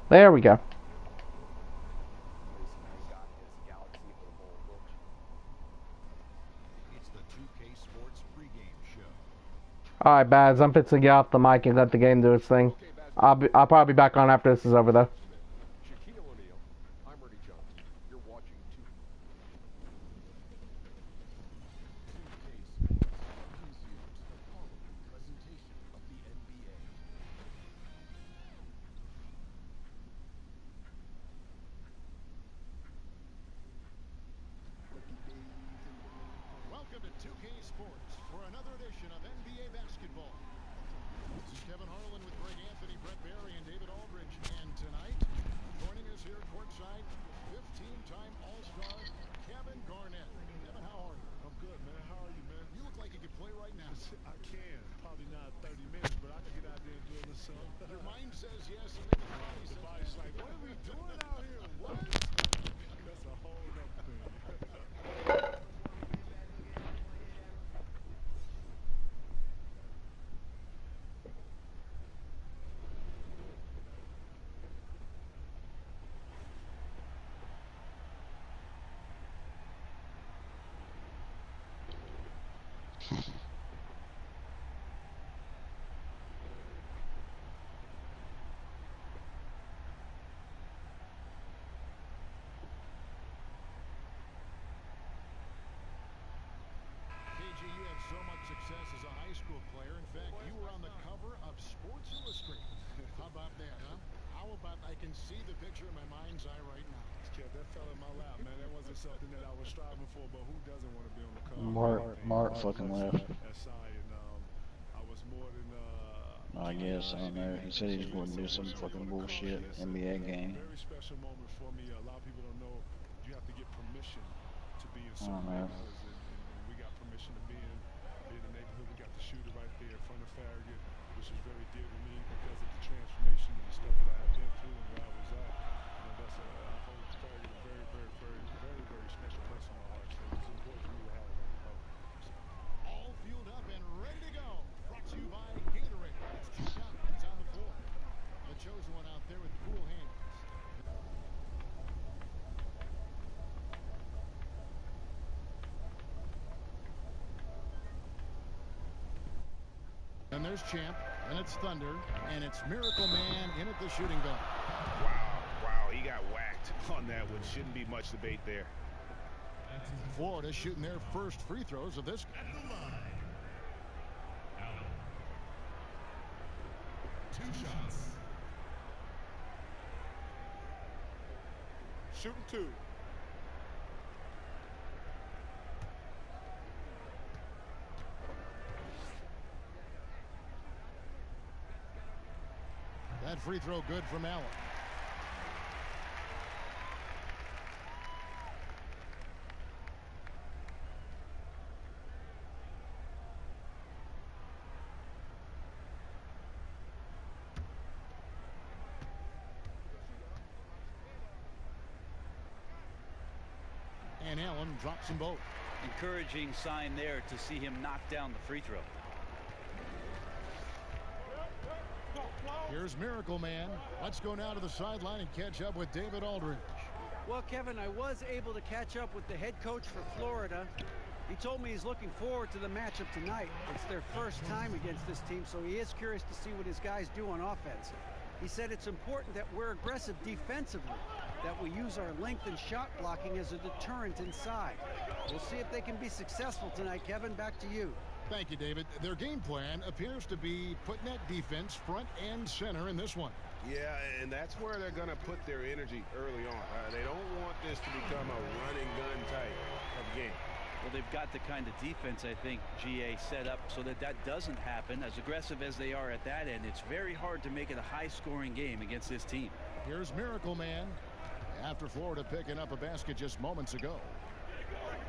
There we go. It's the 2K Sports pregame show. All right, Baz. I'm fixing to get off the mic and let the game do its thing. Okay, Baz, I'll probably be back on after this is over though. just a minute. Shaquille O'Neal, I'm Ernie Johnson. You're watching 2K Sports brings you the following presentation of the NBA. Welcome to 2K Sports for another edition of NBA basketball. This is Kevin Harlan with Greg Anthony, Brett Barry, and David Aldridge. And tonight, joining us here courtside, 15-time All-Star Kevin Garnett. Kevin, how are you? I'm good, man. How are you, man? You look like you could play right now. I can. Probably not 30 minutes, but I can get out there and do a little something. Your mind says yes, and then the body The says body's yes. like, what are we doing out here? What? That's a whole other thing. KG, you had so much success as a high school player. In fact, you were on the cover of Sports Illustrated. How about that, huh? How about I can see the picture in my mind's eye right now? Kev, that fell in my lap, man. That wasn't something that I was striving for, but who doesn't want to be on the cover? Mark fucking left. That's and I was more than I guess I don't know. He said he's going to do some fucking bullshit NBA game. very special moment for me. A lot of people don't know you have to get permission to be in I don't certain know. neighborhoods, and we got permission to be in the neighborhood. We got the shooter right there in front of Farragut, which is very dear to me because of the transformation and the stuff that I have been through and where I was at. You know, that's I hold Farragut a very, very, very, very, very special place in my heart. So it's important for me to have it on the cover. All fueled up and ready to go. Brought to you by Gatorade. It's checked out. He's on the floor. The chosen one out there with cool hands. And there's Champ, and it's Thunder, and it's Miracle Man in at the shooting guard. Wow, he got whacked on that one. Shouldn't be much debate there. Florida shooting their first free throws of this. At the line. Allen. 2 shots. Shooting 2. That free throw good from Allen. And Allen drops them both. Encouraging sign there to see him knock down the free throw. Here's Miracle Man. Let's go now to the sideline and catch up with David Aldridge. Well, Kevin, I was able to catch up with the head coach for Florida. He told me he's looking forward to the matchup tonight. It's their first time against this team, so he is curious to see what his guys do on offense. He said it's important that we're aggressive defensively, that we use our length and shot blocking as a deterrent inside. We'll see if they can be successful tonight. Kevin, back to you. Thank you, David. Their game plan appears to be putting that defense front and center in this one. Yeah, and that's where they're going to put their energy early on. They don't want this to become a running gun type of game. Well, they've got the kind of defense, I think, GA set up so that that doesn't happen. As aggressive as they are at that end, it's very hard to make it a high-scoring game against this team. Here's Miracle Man. After Florida picking up a basket just moments ago.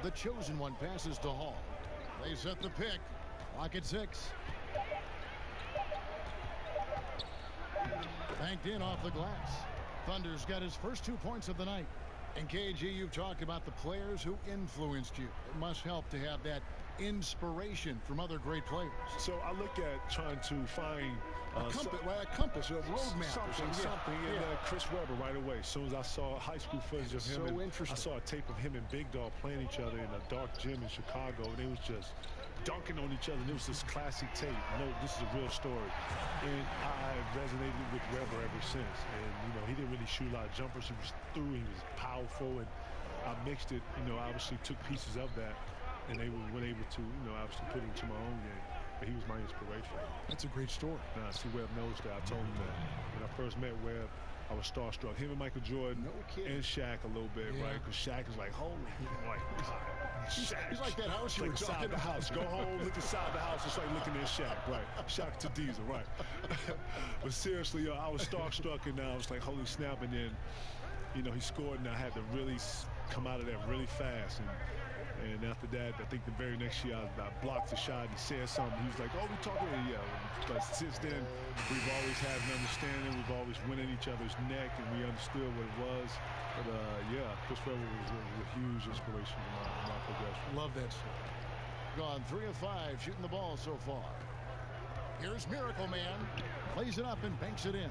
The chosen one passes to Hall. They set the pick. Clock at 6. Banked in off the glass. Thunder's got his first 2 points of the night. And KG, you've talked about the players who influenced you. It must help to have that inspiration from other great players? So I look at trying to find A compass, a roadmap something, or something. and Chris Webber right away. As soon as I saw high school footage of him, So and interesting. I saw a tape of him and Big Dog playing each other in a dark gym in Chicago, and they was just dunking on each other. And it was this classic tape. No, this is a real story. And I resonated with Webber ever since. And, he didn't really shoot a lot of jumpers. He was through. He was powerful. And I mixed it, obviously took pieces of that. And they were able to, obviously put it into my own game. But he was my inspiration. That's a great story. Now, see, Webb knows that. I told him that. When I first met Webb, I was starstruck. Him and Michael Jordan and Shaq a little bit, right? Because Shaq is like, holy, like, God. Shaq. He's like that house you were talking about. The house. Go home, look inside the house. It's like looking at Shaq, right? Shaq to Diesel, right? But seriously, I was starstruck, and I was like, holy snap. And then, he scored, and I had to really come out of that really fast. And after that, I think the very next year, I blocked the shot and said something. He was like, oh, we talking? Yeah. But since then, we've always had an understanding. We've always went in each other's neck, and we understood what it was. But, yeah, Chris Webber was a huge inspiration in my progression. Love that story. Gone 3 of 5, shooting the ball so far. Here's Miracle Man. Plays it up and banks it in.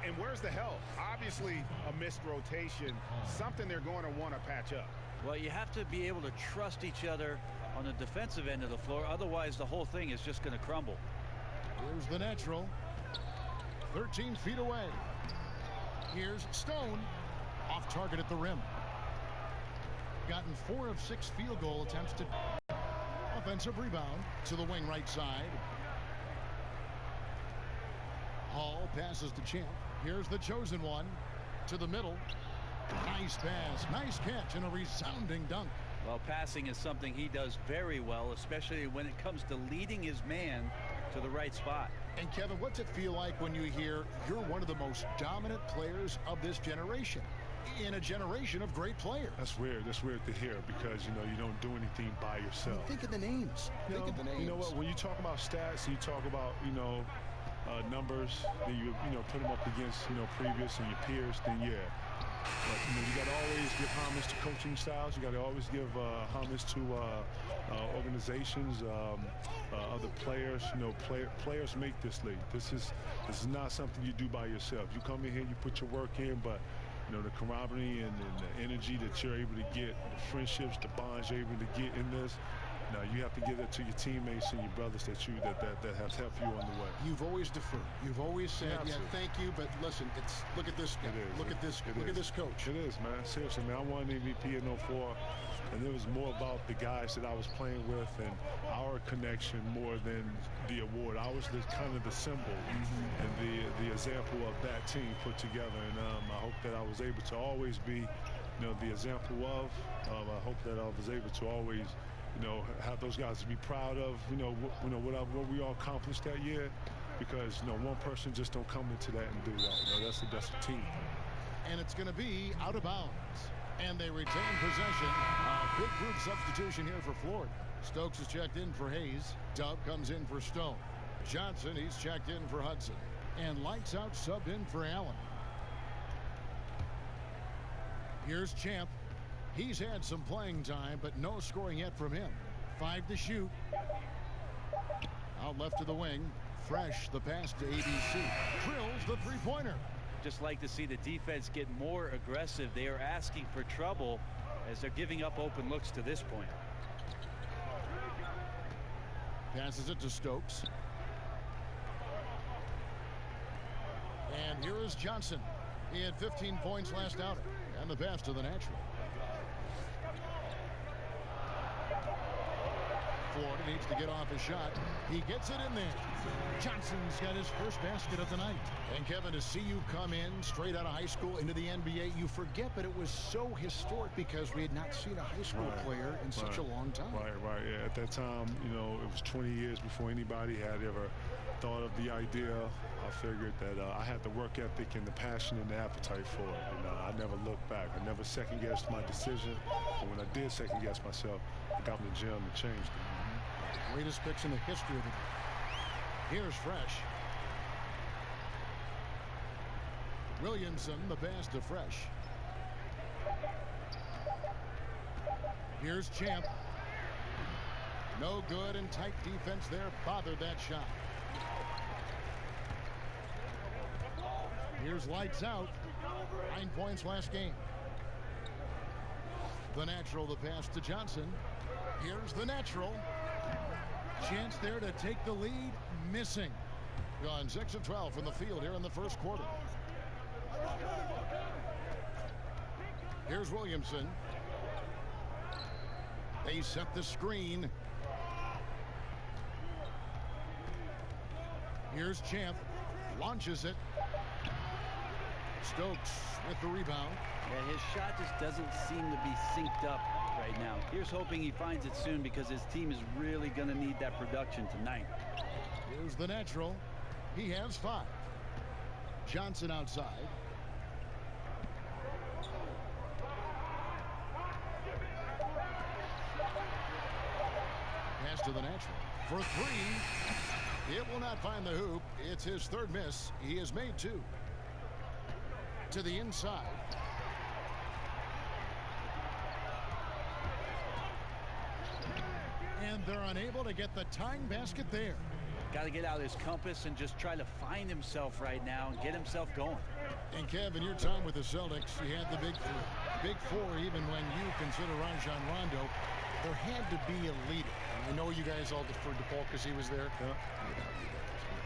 And where's the help? Obviously, a missed rotation. Something they're going to want to patch up. Well, you have to be able to trust each other on the defensive end of the floor. Otherwise, the whole thing is just going to crumble. Here's the natural. 13 feet away. Here's Stone. Off target at the rim. Gotten 4 of 6 field goal attempts to offensive rebound to the wing right side. Hall passes to Champ. Here's the chosen one to the middle. Nice pass, nice catch, and a resounding dunk. Well, passing is something he does very well, especially when it comes to leading his man to the right spot. And Kevin, what's it feel like when you hear you're one of the most dominant players of this generation in a generation of great players? That's weird. That's weird to hear because, you don't do anything by yourself. Think of the names. Think of the names. You know what? When you talk about stats, you talk about, numbers, then you put them up against, previous and your peers, then yeah. But, you got to always give homage to coaching styles. You got to always give homage to organizations, other players. Players make this league. This is not something you do by yourself. You come in here, you put your work in, but the camaraderie and the energy that you're able to get, the friendships, the bonds you're able to get in this. Now you have to give that to your teammates and your brothers that have helped you on the way. You've always deferred. You've always said, yeah, thank you, but listen, look at this guy. Look at this coach. It is, man. Seriously, man. I won MVP in 04, and it was more about the guys that I was playing with and our connection more than the award. I was kind of the symbol and the example of that team put together, and I hope that I was able to always be, the example of. I hope that I was able to always. Have those guys to be proud of, what we all accomplished that year, because one person just don't come into that and do that. That's a team thing. And it's going to be out of bounds, and they retain possession. A big group substitution here for Florida. Stokes is checked in for Hayes. Dub comes in for Stone. Johnson, he's checked in for Hudson, and lights out subbed in for Allen. Here's Champ. He's had some playing time, but no scoring yet from him. 5 to shoot. Out left to the wing. Fresh, the pass to ABC. Drills the three-pointer. Just like to see the defense get more aggressive. They are asking for trouble as they're giving up open looks to this point. Passes it to Stokes. And here is Johnson. He had 15 points last outing. And the pass to the natural. Florida needs to get off a shot. He gets it in there. Johnson's got his first basket of the night. And Kevin, to see you come in straight out of high school into the NBA, you forget, but it was so historic because we had not seen a high school player in such a long time. Right. Yeah, at that time, it was 20 years before anybody had ever thought of the idea. I figured that I had the work ethic and the passion and the appetite for it. I never looked back. I never second-guessed my decision. And when I did second-guess myself, I got in the gym and changed it. Greatest picks in the history of the game. Here's Fresh. Williamson, the pass to Fresh. Here's Champ. No good, and tight defense there bothered that shot. Here's lights out. 9 points last game. The natural, the pass to Johnson. Here's the natural. Chance there to take the lead. Missing. Gone 6 of 12 from the field here in the first quarter. Here's Williamson. They set the screen. Here's Champ. Launches it. Stokes with the rebound. Yeah, his shot just doesn't seem to be synced up right now. Here's hoping he finds it soon because his team is really going to need that production tonight. Here's the natural. He has 5. Johnson outside. Pass to the natural. For 3. It will not find the hoop. It's his 3rd miss. He has made 2. To the inside. And they're unable to get the tying basket there. Got to get out his compass and just try to find himself right now and get himself going. And Kevin, your time with the Celtics, you had the big 3. Big 4, even when you consider Rajon Rondo. There had to be a leader. I know you guys all deferred to Paul because he was there. Yeah.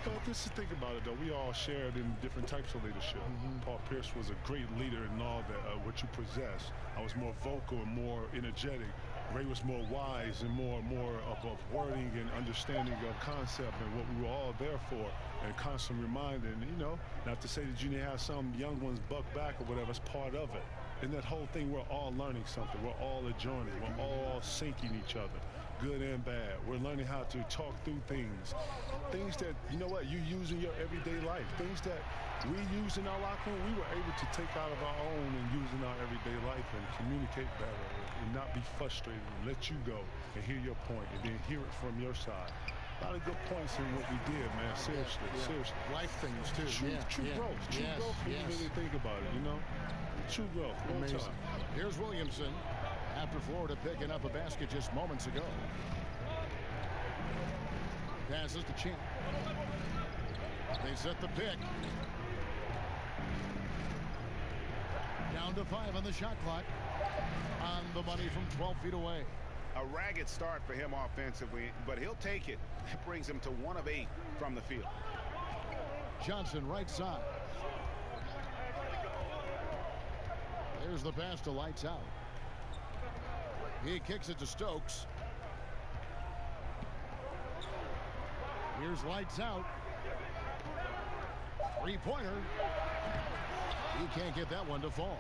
Well, just to think about it, though, we all shared in different types of leadership. Paul Pierce was a great leader in all that what you possess. I was more vocal and more energetic. Ray was more wise and more of wording and understanding of concept and what we were all there for, and constant reminding, you know, not to say that you didn't have some young ones buck back or whatever. It's part of it. In that whole thing, we're all learning something. We're all a journey. We're all sinking each other, good and bad. We're learning how to talk through things that, you know what, you use in your everyday life. Things that we use in our locker room, we were able to take out of our own and use in our everyday life and communicate better and not be frustrated and let you go and hear your point and then hear it from your side. A lot of good points in what we did, man. Seriously, seriously. Life things, too. True growth. True growth when you really think about it, you know? True growth. Amazing. Here's Williamson after Florida picking up a basket just moments ago. Passes to Champ. They set the pick. Down to 5 on the shot clock. On the money from 12 feet away. A ragged start for him offensively, but he'll take it. It brings him to 1 of 8 from the field. Johnson right side. There's the pass to lights out. He kicks it to Stokes. Here's lights out. 3-pointer. He can't get that one to fall.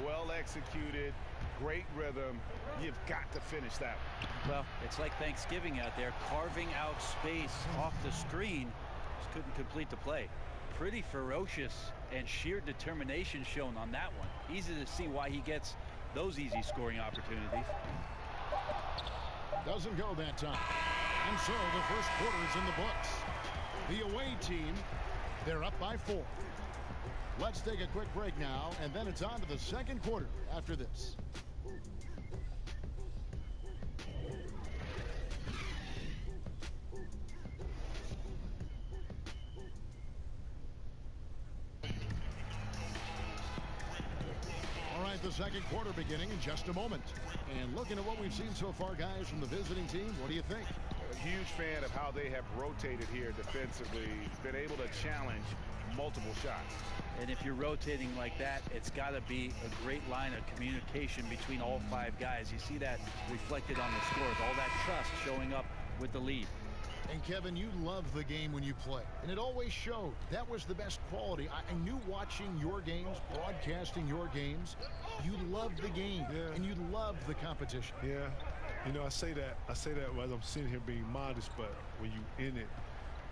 Well executed. Great rhythm. You've got to finish that one. Well, it's like Thanksgiving out there, carving out space off the screen. Just couldn't complete the play. Pretty ferocious and sheer determination shown on that one. Easy to see why he gets those easy scoring opportunities. Doesn't go that time. And so the first quarter is in the books. The away team, they're up by 4. Let's take a quick break now, and then it's on to the second quarter after this. The second quarter beginning in just a moment. And looking at what we've seen so far, guys, from the visiting team, what do you think? A huge fan of how they have rotated here defensively, been able to challenge multiple shots. And if you're rotating like that, it's got to be a great line of communication between all 5 guys. You see that reflected on the scores, all that trust showing up with the lead. And Kevin, you love the game when you play, and it always showed. That was the best quality. I knew watching your games, broadcasting your games, you loved the game, and you loved the competition. Yeah, you know, I say that as I'm sitting here being modest, but when you in it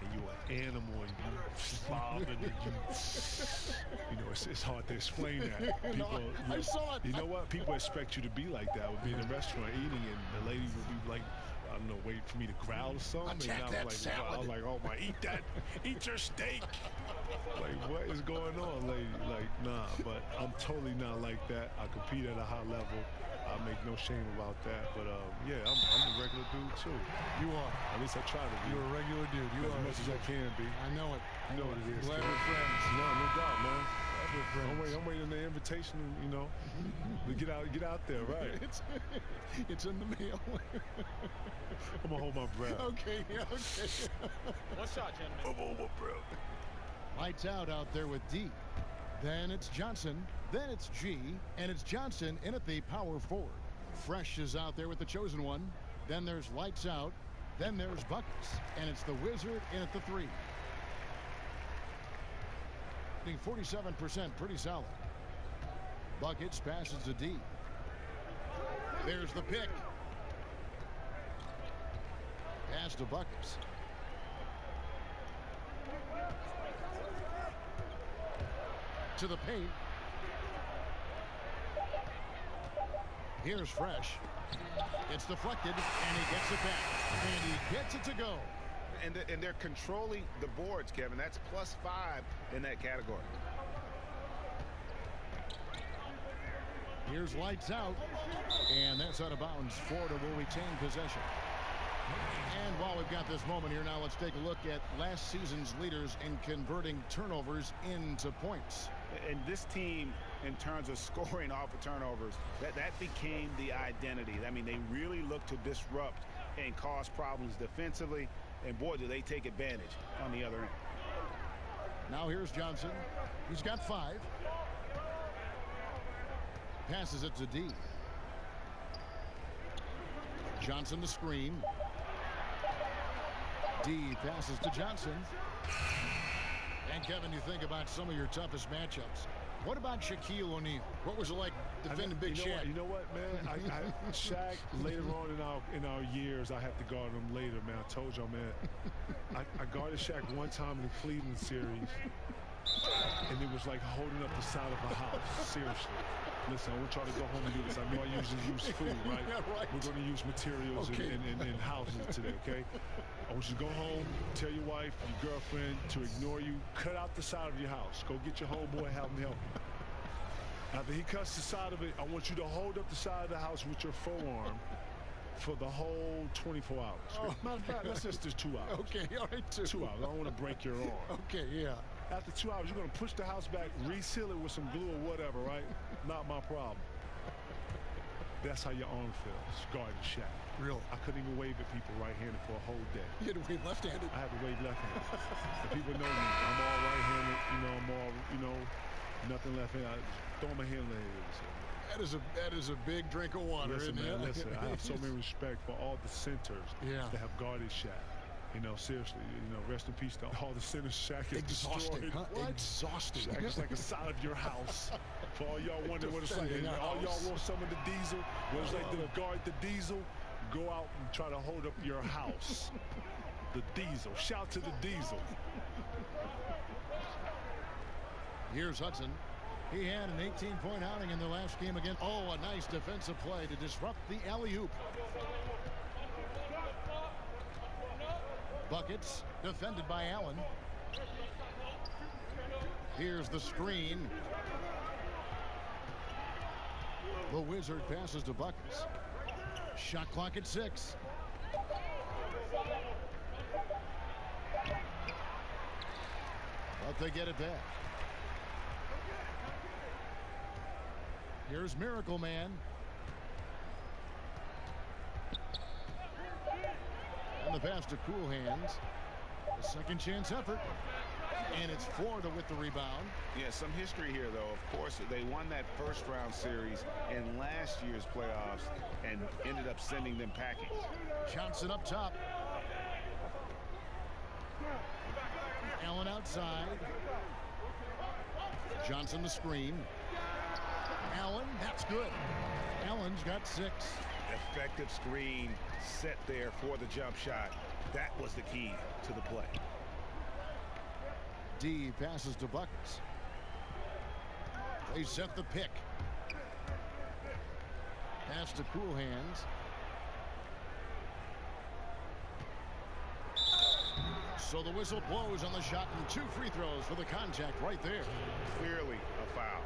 and you're an animal and you bobbing and you know, it's hard to explain that. People, I saw it. You know what? People expect you to be like that. Would be in a restaurant eating, and the lady would be like, I don't know, waiting for me to growl or something. Attack and that like, salad. I'm like, oh my, eat your steak. Like, what is going on, lady? Like, nah, but I'm totally not like that. I compete at a high level. I make no shame about that. But yeah, I'm a regular dude too. You are. At least I try to be. You're a regular dude. You as are. much as I can be. I know it. You know what it is. Glad kid. we're friends. No doubt, man. Glad we're friends. I'm waiting the invitation, you know, to get out there, right? It's in the mail. I'm gonna hold my breath. Okay, yeah, okay. One shot, gentlemen. I'm gonna hold my breath. Lights out there with D. Then it's Johnson. Then it's G. And it's Johnson in at the power forward. Fresh is out there with the chosen one. Then there's lights out. Then there's Buckets. And it's the Wizard in at the 3. Hitting 47%, pretty solid. Buckets passes to D. There's the pick. Pass to Buckets. To the paint. Here's Fresh. It's deflected, and he gets it back. And he gets it to go. And they're controlling the boards, Kevin. That's +5 in that category. Here's lights out. And that's out of bounds. Florida will retain possession. And while we've got this moment here, now let's take a look at last season's leaders in converting turnovers into points. And this team, in terms of scoring off of turnovers, that became the identity. I mean, they really look to disrupt and cause problems defensively. And boy, do they take advantage on the other end. Now here's Johnson. He's got 5. Passes it to D. Johnson the screen. D passes to Johnson. And Kevin, you think about some of your toughest matchups. What about Shaquille O'Neal? What was it like defending Big Shaq? You know what, man? Shaq, later on in our years, I had to guard him later, man. I told y'all, man. I guarded Shaq one time in the Cleveland series, and it was like holding up the side of a house. Seriously. Listen, I want y'all to go home and do this. I know I usually use food, right? Yeah, right. We're going to use materials in houses today, okay? I want you to go home, tell your wife, your girlfriend to ignore you. Cut out the side of your house. Go get your homeboy, have him help you. After he cuts the side of it, I want you to hold up the side of the house with your forearm for the whole 24 hours. Oh. Matter of fact, let's just do 2 hours. Okay, all right, 2 hours. I don't want to break your arm. Okay, yeah. After 2 hours, you're going to push the house back, reseal it with some glue or whatever, right? Not my problem. That's how your arm feels, guarding Shaq. Really? I couldn't even wave at people right-handed for a whole day. You had to wave left-handed? I had to wave left-handed. And people know me. I'm all right-handed, I'm all, nothing left-handed. I throw my hand in. That is a big drink of water, listen, isn't man, it? Listen, I have so many respect for all the centers that have guarded Shaq. Seriously, rest in peace to all the centers Shaq has Exhausting, destroyed. huh? Exhausting. Shaq is like the side of your house. For all y'all wondering what it's like, and all y'all want some of the diesel, what it's like to guard the diesel, go out and try to hold up your house. The diesel. Shout to the diesel. Here's Hudson. He had an 18-point outing in the last game again. Oh, a nice defensive play to disrupt the alley-oop. Buckets defended by Allen. Here's the screen. The Wizard passes to Buckets. Shot clock at 6. But they get it back. Here's Miracle Man. And the pass to Cool Hands. A second chance effort. And it's Florida with the rebound. Yeah, some history here, though. Of course, they won that first round series in last year's playoffs and ended up sending them packing. Johnson up top. Allen outside. Johnson the screen. Allen, that's good. Allen's got 6. Effective screen set there for the jump shot. That was the key to the play. D passes to Buckets. They set the pick. Pass to Cool Hands. So the whistle blows on the shot and 2 free throws for the contact right there. Clearly a foul.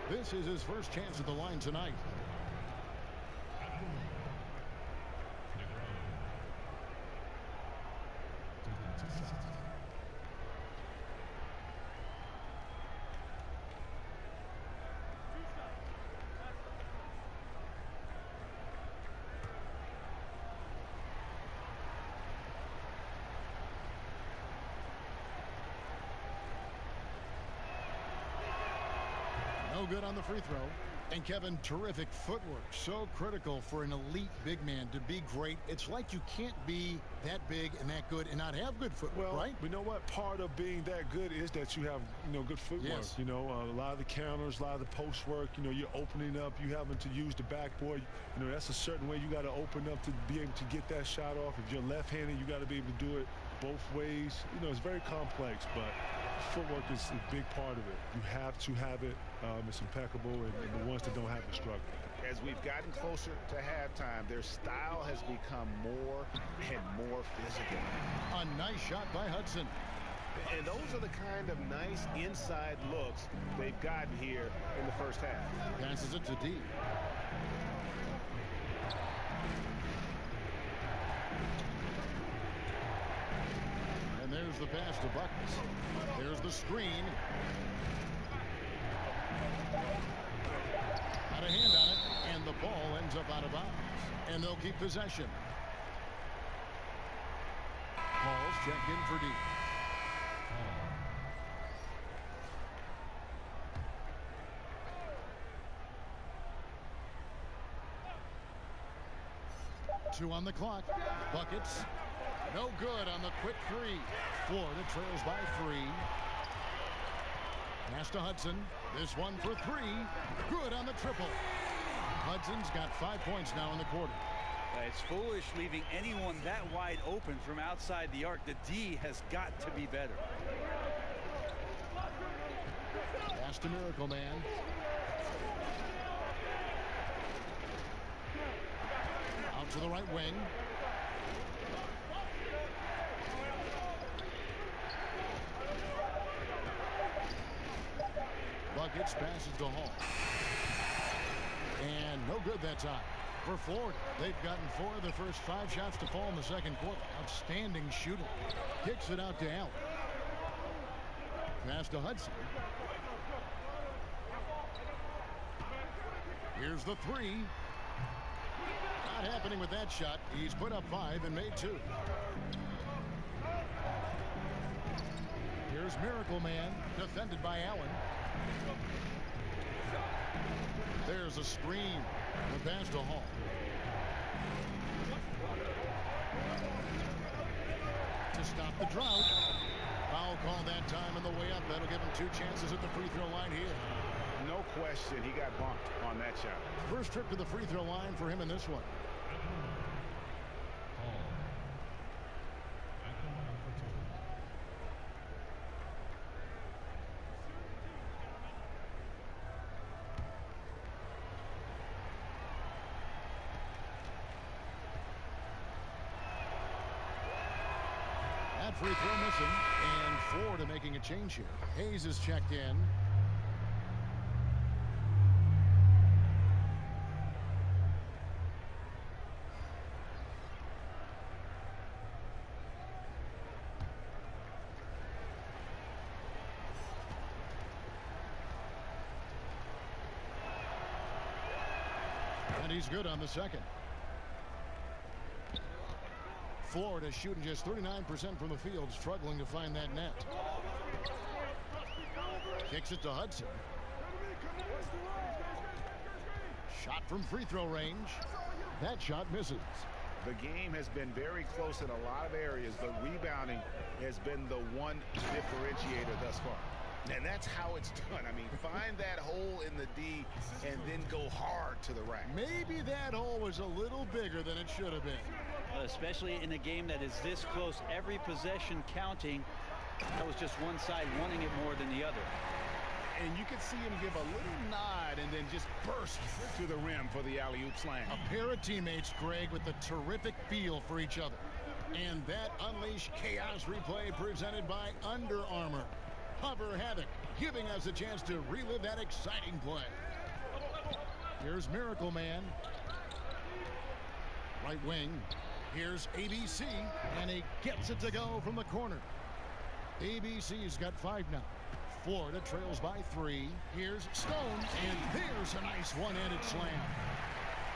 This is his first chance at the line tonight. No good on the free throw. And Kevin, terrific footwork. So critical for an elite big man to be great. It's like you can't be that big and that good and not have good footwork, Well, right? you know what? Part of being that good is that you have, good footwork. Yes. A lot of the counters, a lot of the post work, you're opening up. You having to use the backboard. That's a certain way you got to open up to be able to get that shot off. If you're left-handed, you got to be able to do it both ways. It's very complex, but footwork is a big part of it. You have to have it. It's impeccable, and the ones that don't have it struggle. As we've gotten closer to halftime, their style has become more and more physical. A nice shot by Hudson. And those are the kind of nice inside looks they've gotten here in the first half. Passes it to D. And there's the pass to Buckets. There's the screen. Got a hand on it, and the ball ends up out of bounds. And they'll keep possession. Paul's checked in for D. Two on the clock. Buckets. No good on the quick three. Florida trails by 3. Pass to Hudson. This one for 3. Good on the triple. Hudson's got 5 points now in the quarter. It's foolish leaving anyone that wide open from outside the arc. The D has got to be better. Pass to Miracle Man. Out to the right wing. Buckets passes to Hall. And no good that time. For Florida, they've gotten 4 of their first 5 shots to fall in the second quarter. Outstanding shooting. Kicks it out to Allen. Pass to Hudson. Here's the 3. Not happening with that shot. He's put up 5 and made 2. Here's Miracle Man, defended by Allen. There's a screen. The pass to Hall. To stop the drought. Foul call that time on the way up. That'll give him 2 chances at the free throw line here. No question, he got bumped on that shot. First trip to the free throw line for him in this one. That free throw missing, and Florida making a change here. Hayes is checked in. And he's good on the second. Florida shooting just 39% from the field, struggling to find that net. Kicks it to Hudson. Shot from free throw range. That shot misses. The game has been very close in a lot of areas, but rebounding has been the one differentiator thus far. And that's how it's done. I mean, find that hole in the D and then go hard to the rack. Maybe that hole was a little bigger than it should have been. Especially in a game that is this close, every possession counting. That was just one side wanting it more than the other. And you could see him give a little nod and then just burst to the rim for the alley-oop slam. A pair of teammates, Greg, with a terrific feel for each other. And that Unleash Chaos replay presented by Under Armour. Hover Havoc, giving us a chance to relive that exciting play. Here's Miracle Man. Right wing. Here's ABC, and he gets it to go from the corner. ABC's got 5 now. Florida trails by 3. Here's Stone, and there's a nice one-handed slam.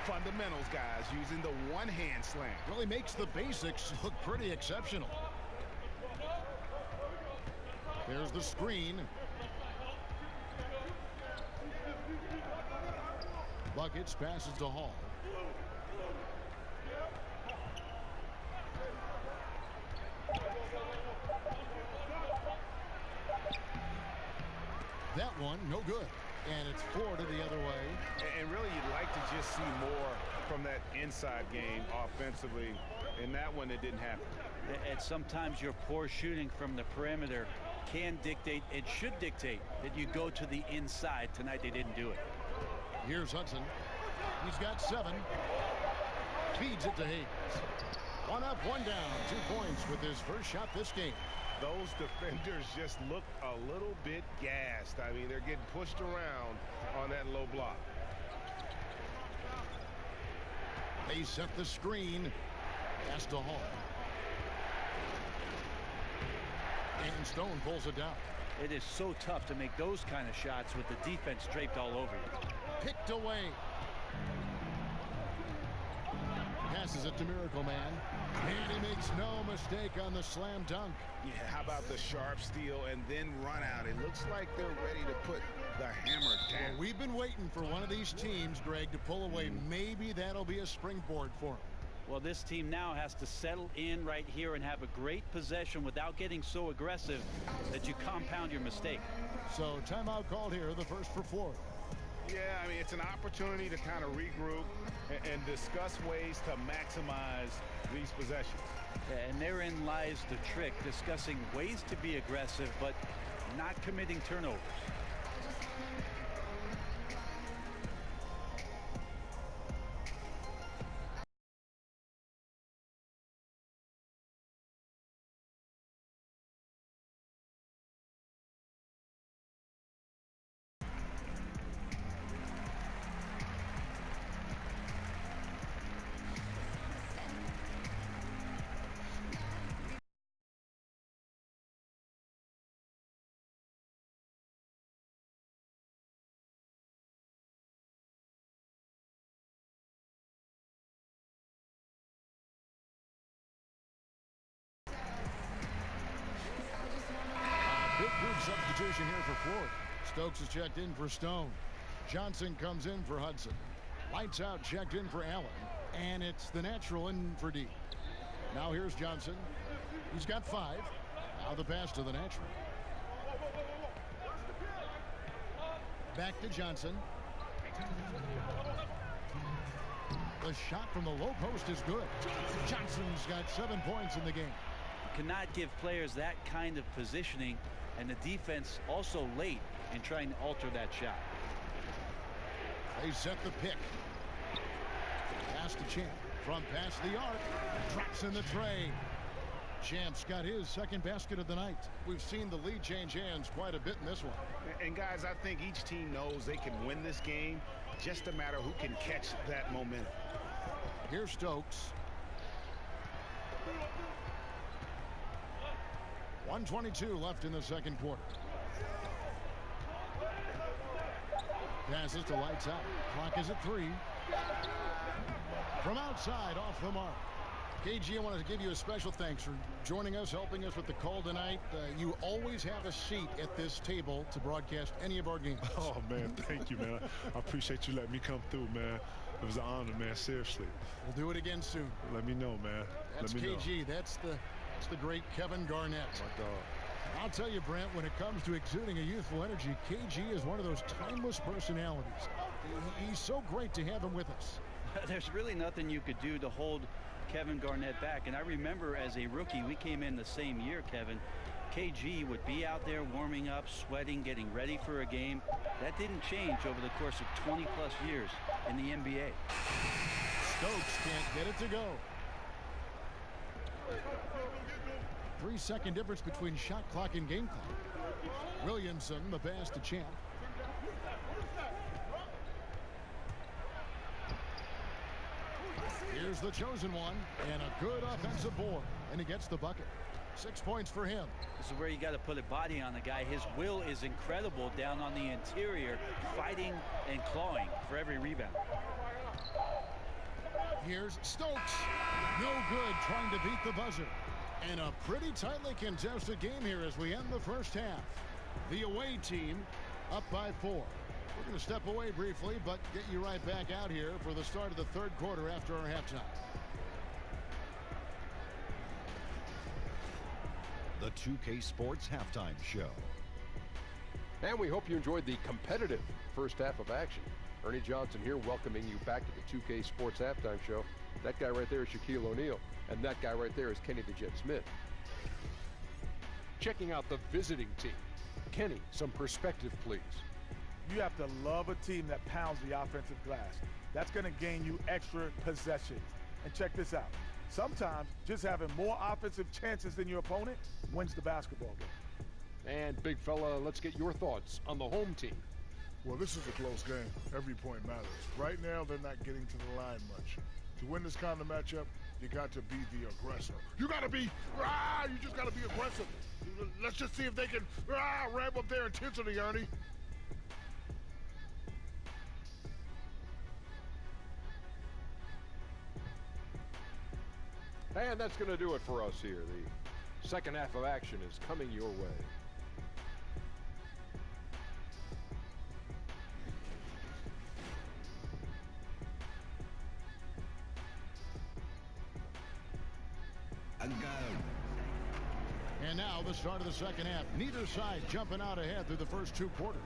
Fundamentals, guys, using the one-hand slam. Really makes the basics look pretty exceptional. There's the screen. Buckets passes to Hall. That one, no good. And it's Florida the other way. And really, you'd like to just see more from that inside game offensively. And that one, it didn't happen. And sometimes your poor shooting from the perimeter can dictate, it should dictate, that you go to the inside. Tonight they didn't do it. Here's Hudson. He's got 7. Feeds it to Hayes. 1 up, 1 down. 2 points with his first shot this game. Those defenders just look a little bit gassed. I mean, they're getting pushed around on that low block. They set the screen. Pass to Hall. And Stone pulls it down. It is so tough to make those kind of shots with the defense draped all over you. Picked away. Passes it to Miracle Man. And he makes no mistake on the slam dunk. Yeah, how about the sharp steal and then run out? It looks like they're ready to put the hammer down. Well, we've been waiting for one of these teams, Greg, to pull away. Maybe that'll be a springboard for them. Well, this team now has to settle in right here and have a great possession without getting so aggressive that you compound your mistake. So timeout called here, the first for Florida. Yeah, I mean, it's an opportunity to kind of regroup and discuss ways to maximize these possessions. And therein lies the trick, discussing ways to be aggressive but not committing turnovers. Big substitution here for Florida. Stokes is checked in for Stone. Johnson comes in for Hudson. Lights out checked in for Allen. And it's the natural in for D. Now here's Johnson. He's got 5. Now the pass to the natural. Back to Johnson. The shot from the low post is good. Johnson's got 7 points in the game. You cannot give players that kind of positioning, and the defense also late in trying to alter that shot. They set the pick. Pass to Champ. From past the arc. Drops in the tray. Champ's got his second basket of the night. We've seen the lead change hands quite a bit in this one. And guys, I think each team knows they can win this game. Just a matter who can catch that momentum. Here's Stokes. 1:22 left in the second quarter. Passes to Lights out. Clock is at 3. From outside, off the mark. KG, I wanted to give you a special thanks for joining us, helping us with the call tonight. You always have a seat at this table to broadcast any of our games. Oh, man, thank you, man. I appreciate you letting me come through, man. It was an honor, man, seriously. We'll do it again soon. Let me know, man. That's Let me KG. know. That's the great Kevin Garnett. My dog. I'll tell you, Brent, when it comes to exuding a youthful energy, KG is one of those timeless personalities. He's so great to have him with us. There's really nothing you could do to hold Kevin Garnett back. And I remember as a rookie, we came in the same year, Kevin. KG would be out there warming up, sweating, getting ready for a game. That didn't change over the course of 20-plus years in the NBA. Stokes can't get it to go. 3-second difference between shot clock and game clock. Williamson, the pass to Champ. Here's the chosen one, and a good offensive board, and he gets the bucket. 6 points for him. This is where you got to put a body on the guy. His will is incredible down on the interior, fighting and clawing for every rebound. Here's Stokes. No good, trying to beat the buzzer. And a pretty tightly contested game here as we end the first half. The away team up by 4. We're going to step away briefly, but get you right back out here for the start of the third quarter after our halftime. The 2K Sports Halftime Show. And we hope you enjoyed the competitive first half of action. Ernie Johnson here welcoming you back to the 2K Sports Halftime Show. That guy right there is Shaquille O'Neal, and that guy right there is Kenny the Jet Smith. Checking out the visiting team. Kenny, some perspective, please. You have to love a team that pounds the offensive glass. That's going to gain you extra possessions. And check this out. Sometimes just having more offensive chances than your opponent wins the basketball game. And big fella, let's get your thoughts on the home team. Well, this is a close game. Every point matters. Right now, they're not getting to the line much. To win this kind of matchup, you got to be the aggressor. You got to be, you just got to be aggressive. Let's just see if they can ramp up their intensity, Ernie. And that's going to do it for us here. The second half of action is coming your way. And now the start of the second half. Neither side jumping out ahead through the first two quarters.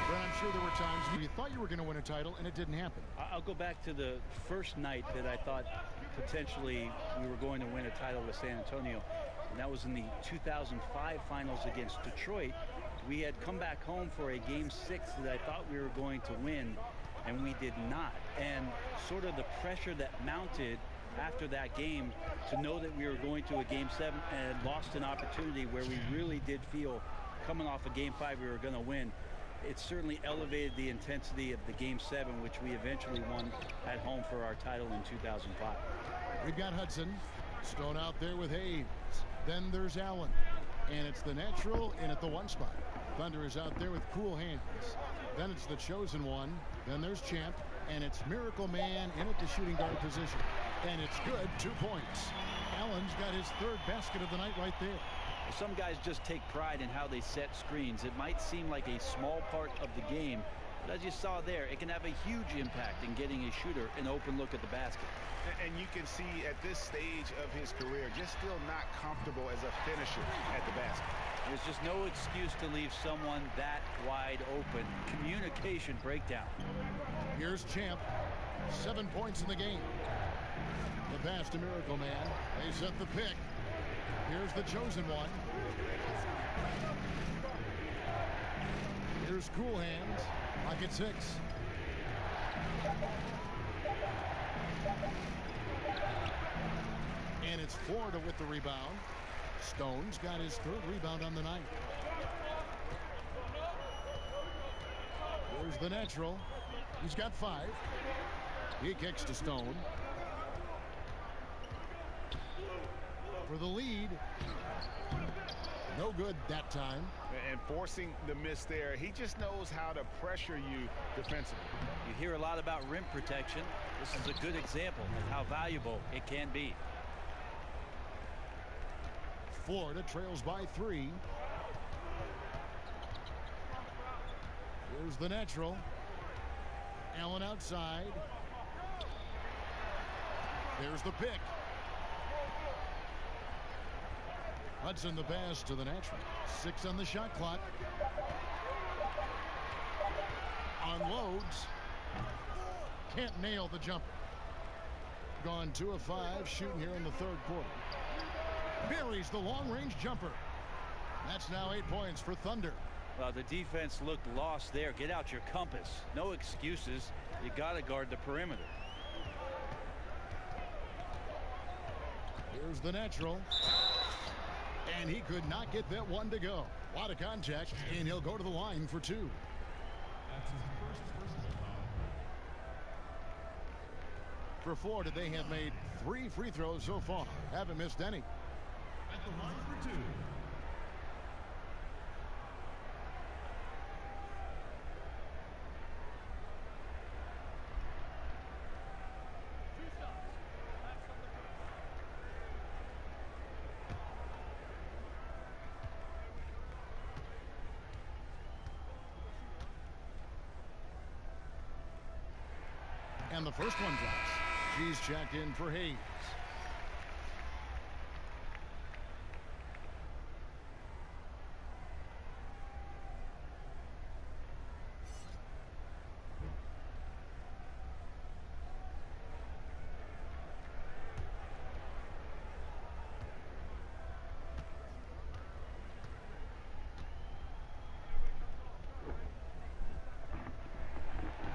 Brent, I'm sure there were times you thought you were going to win a title and it didn't happen. I'll go back to the first night that I thought potentially we were going to win a title with San Antonio. And that was in the 2005 finals against Detroit. We had come back home for a game 6 that I thought we were going to win, and we did not. And sort of the pressure that mounted after that game to know that we were going to a game 7 and had lost an opportunity where we really did feel coming off of game 5 we were going to win. It certainly elevated the intensity of the game 7, which we eventually won at home for our title in 2005. We've got Hudson. Stone out there with Hayes. Then there's Allen. And it's the natural in at the 1 spot. Thunder is out there with cool hands. Then it's the chosen one. Then there's Champ. And it's Miracle Man in at the shooting guard position. And it's good. 2 points. Allen's got his 3rd basket of the night right there. Some guys just take pride in how they set screens. It might seem like a small part of the game, but as you saw there, it can have a huge impact in getting a shooter an open look at the basket. And you can see at this stage of his career, just still not comfortable as a finisher at the basket. There's just no excuse to leave someone that wide open. Communication breakdown. Here's Champ. 7 points in the game. The pass to Miracle Man. They set the pick. Here's the chosen one. Here's Cool Hands. Pocket 6. And it's Florida with the rebound. Stone's got his 3rd rebound on the night. Here's the natural. He's got 5. He kicks to Stone. For the lead. No good that time. And forcing the miss there, he just knows how to pressure you defensively. You hear a lot about rim protection. This is a good example of how valuable it can be. Florida trails by 3. Here's the natural. Allen outside. There's the pick. Hudson the pass to the natural. 6 on the shot clock. Unloads. Can't nail the jumper. Gone 2 of 5 shooting here in the 3rd quarter. Buries the long-range jumper. That's now 8 points for Thunder. Well, the defense looked lost there. Get out your compass. No excuses. You got to guard the perimeter. Here's the natural. And he could not get that one to go. A lot of contact, and he'll go to the line for 2. That's his first personal foul. For Florida, they have made 3 free throws so far. Haven't missed any. At the line for 2. And the first one drops. G's checked in for Hayes.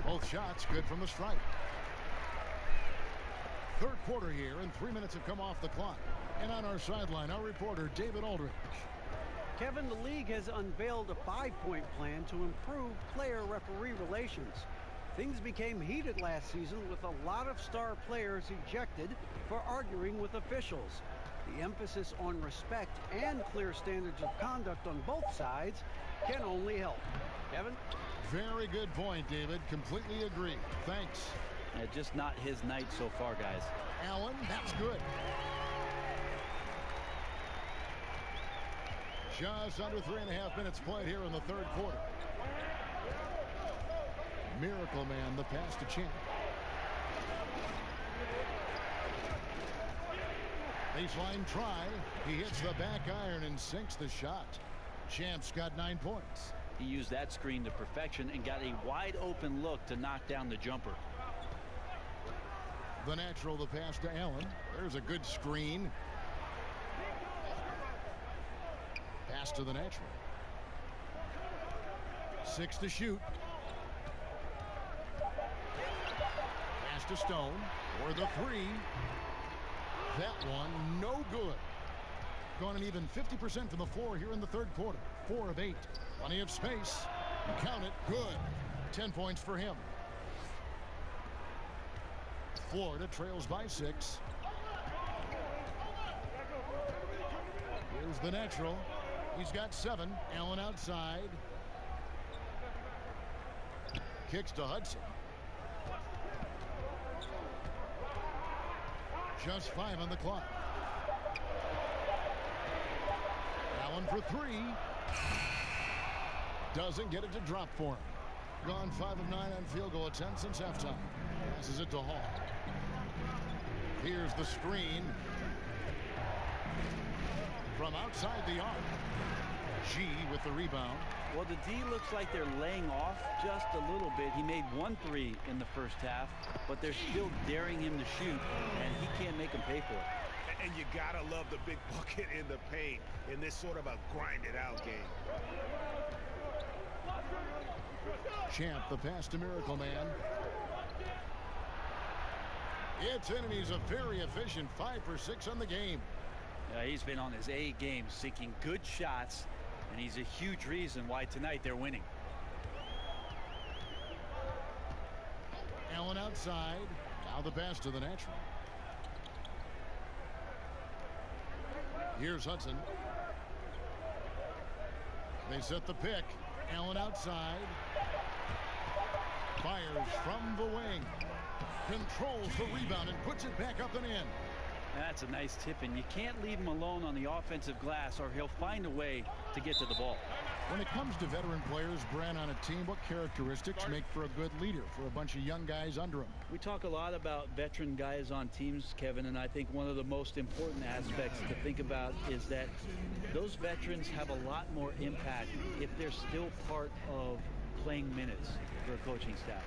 Both shots good from the stripe. Third quarter here, and 3 minutes have come off the clock. And on our sideline, our reporter, David Aldridge. Kevin, the league has unveiled a 5-point plan to improve player-referee relations. Things became heated last season with a lot of star players ejected for arguing with officials. The emphasis on respect and clear standards of conduct on both sides can only help. Kevin? Very good point, David. Completely agree. Thanks. Just not his night so far, guys. Allen, that's good. Just under 3.5 minutes played here in the third quarter. Miracle Man, the pass to Champ. Baseline try. He hits the back iron and sinks the shot. Champ's got 9 points. He used that screen to perfection and got a wide open look to knock down the jumper. The natural, the pass to Allen. There's a good screen. Pass to the natural. 6 to shoot. Pass to Stone. For the 3. That one, no good. Gone an even 50% from the floor here in the third quarter. 4 of 8. Plenty of space. Count it. Good. 10 points for him. Florida trails by 6. Here's the natural. He's got 7. Allen outside. Kicks to Hudson. Just 5 on the clock. Allen for 3. Doesn't get it to drop for him. Gone 5 of 9 on field goal attempts since halftime. Passes it to Hall. Here's the screen. From outside the arc. G with the rebound. Well, the D looks like they're laying off just a little bit. He made 1 3 in the first half, but they're still daring him to shoot, and he can't make them pay for it. And you gotta love the big bucket in the paint in this sort of a grinded-out game. Champ, the pass to Miracle Man. It's in, and he's a very efficient 5 for 6 on the game. He's been on his A game, sinking good shots, and he's a huge reason why tonight they're winning. Allen outside. Now the pass to the natural. Here's Hudson. They set the pick. Allen outside. Fires from the wing. Controls the rebound and puts it back up and in. That's a nice tip, and you can't leave him alone on the offensive glass or he'll find a way to get to the ball. When it comes to veteran players, Brand, on a team, what characteristics make for a good leader for a bunch of young guys under him? We talk a lot about veteran guys on teams, Kevin, and I think one of the most important aspects to think about is that those veterans have a lot more impact if they're still part of playing minutes for a coaching staff.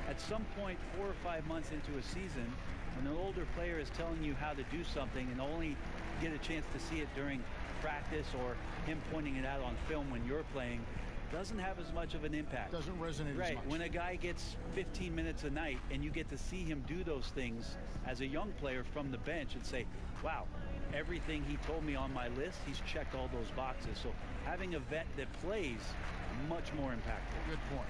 At some point, 4 or 5 months into a season, when an older player is telling you how to do something and only get a chance to see it during practice or him pointing it out on film when you're playing, doesn't have as much of an impact. Doesn't resonate right. as much. When a guy gets 15 minutes a night and you get to see him do those things as a young player from the bench and say, wow, everything he told me on my list, he's checked all those boxes. So having a vet that plays, much more impactful. Good point.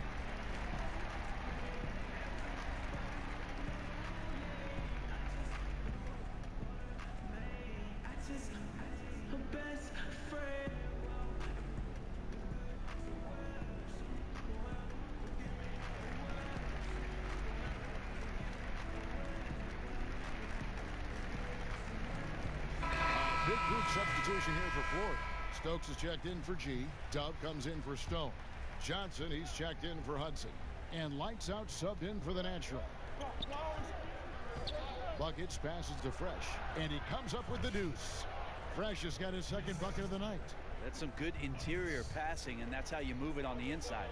Big group substitution here for Florida. Stokes is checked in for G. Dove comes in for Stone. Johnson, he's checked in for Hudson. And lights out subbed in for the natural. Buckets passes to Fresh, and he comes up with the deuce. Fresh has got his second bucket of the night. That's some good interior passing, and that's how you move it on the inside.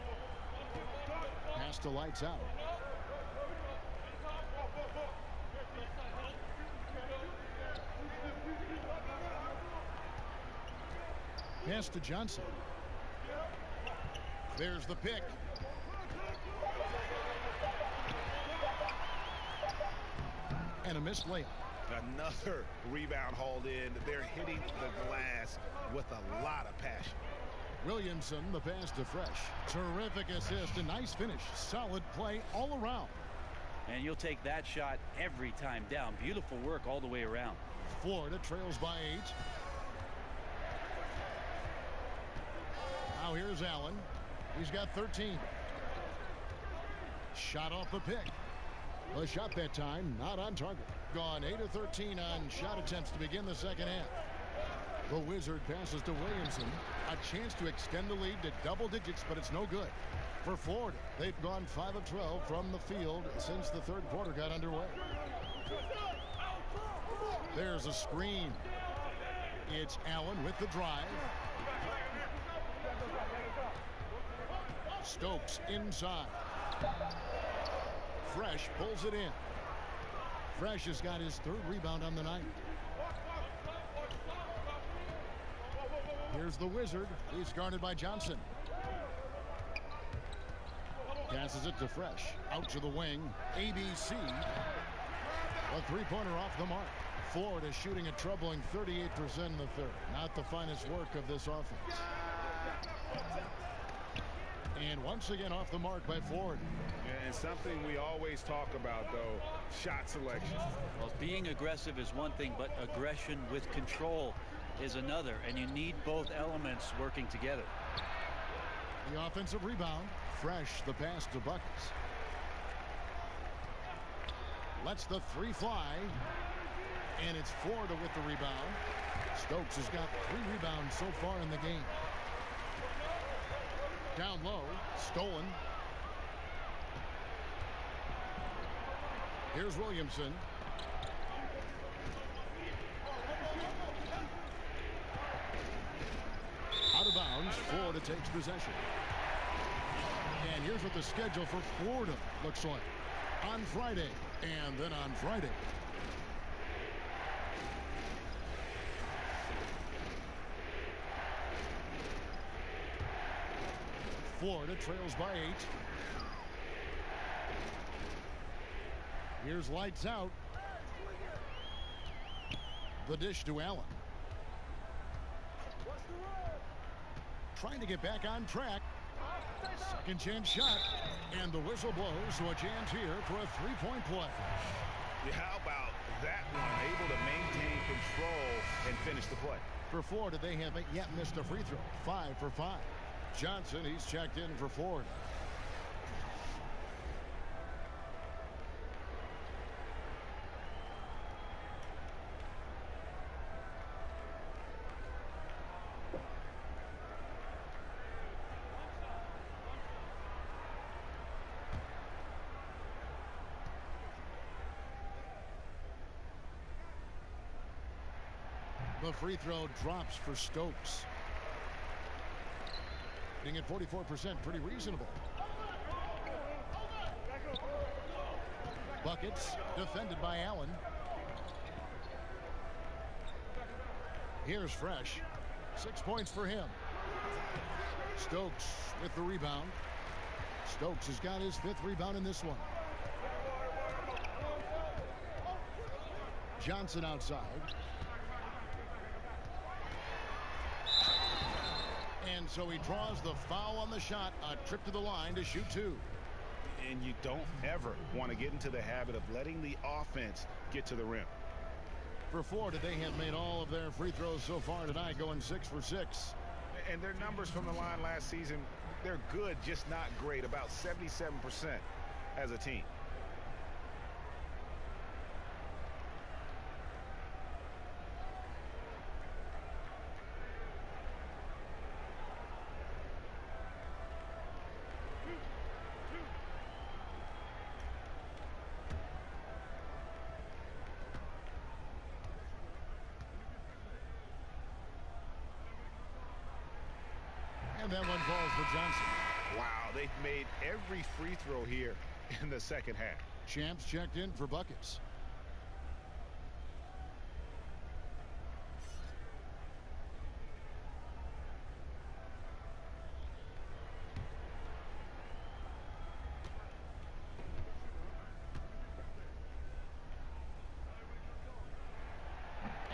Pass to Lights Out. Pass to Johnson. There's the pick. And a missed layup. Another rebound hauled in. They're hitting the glass with a lot of passion. Williamson, the pass to Fresh. Terrific assist, a nice finish. Solid play all around. And you'll take that shot every time down. Beautiful work all the way around. Florida trails by 8. Now here's Allen. He's got 13. Shot off the pick. A shot that time not on target. Gone 8 of 13 on shot attempts to begin the second half. The Wizard passes to Williamson. A chance to extend the lead to double digits, but it's no good. For Florida, they've gone 5 of 12 from the field since the third quarter got underway. There's a screen. It's Allen with the drive. Stokes inside. Fresh pulls it in. Fresh has got his third rebound on the night. Here's the Wizard. He's guarded by Johnson. Passes it to Fresh. Out to the wing. ABC. A three-pointer off the mark. Florida shooting a troubling 38% in the third. Not the finest work of this offense. And once again off the mark by Florida. And something we always talk about, though, shot selection. Well, being aggressive is one thing, but aggression with control is another, and you need both elements working together. The offensive rebound. Fresh, the pass to Buckets. Lets the three fly. And it's Florida with the rebound. Stokes has got 3 rebounds so far in the game. Down low, stolen. Here's Williamson. Out of bounds, Florida takes possession. And here's what the schedule for Florida looks like. On Friday, and then on Friday. Florida trails by 8. Here's Lights Out. The dish to Allen. Trying to get back on track. Second chance shot. And the whistle blows, so a chance here for a three-point play. Yeah, how about that one? Able to maintain control and finish the play. For Florida, they haven't yet missed a free throw. 5 for 5. Johnson, he's checked in for Florida. The free throw drops for Stokes. Being at 44%, pretty reasonable. Buckets defended by Allen. Here's Fresh. 6 points for him. Stokes with the rebound. Stokes has got his 5th rebound in this one. Johnson outside. And so he draws the foul on the shot. A trip to the line to shoot 2. And you don't ever want to get into the habit of letting the offense get to the rim. For Florida, they have made all of their free throws so far tonight, going 6 for 6. And their numbers from the line last season, they're good, just not great. About 77% as a team. And that one falls for Johnson. Wow, they've made every free throw here in the second half. Champs checked in for buckets.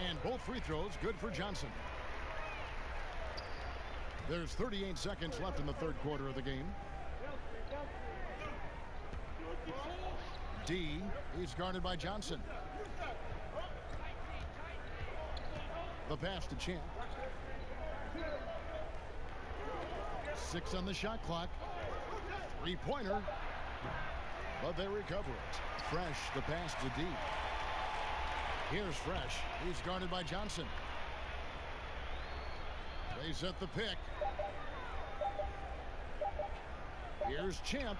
And both free throws good for Johnson. There's 38 seconds left in the third quarter of the game. D, he's guarded by Johnson. The pass to Champ. 6 on the shot clock. Three-pointer. But they recover it. Fresh, the pass to D. Here's Fresh. He's guarded by Johnson. They set the pick. Here's Champ.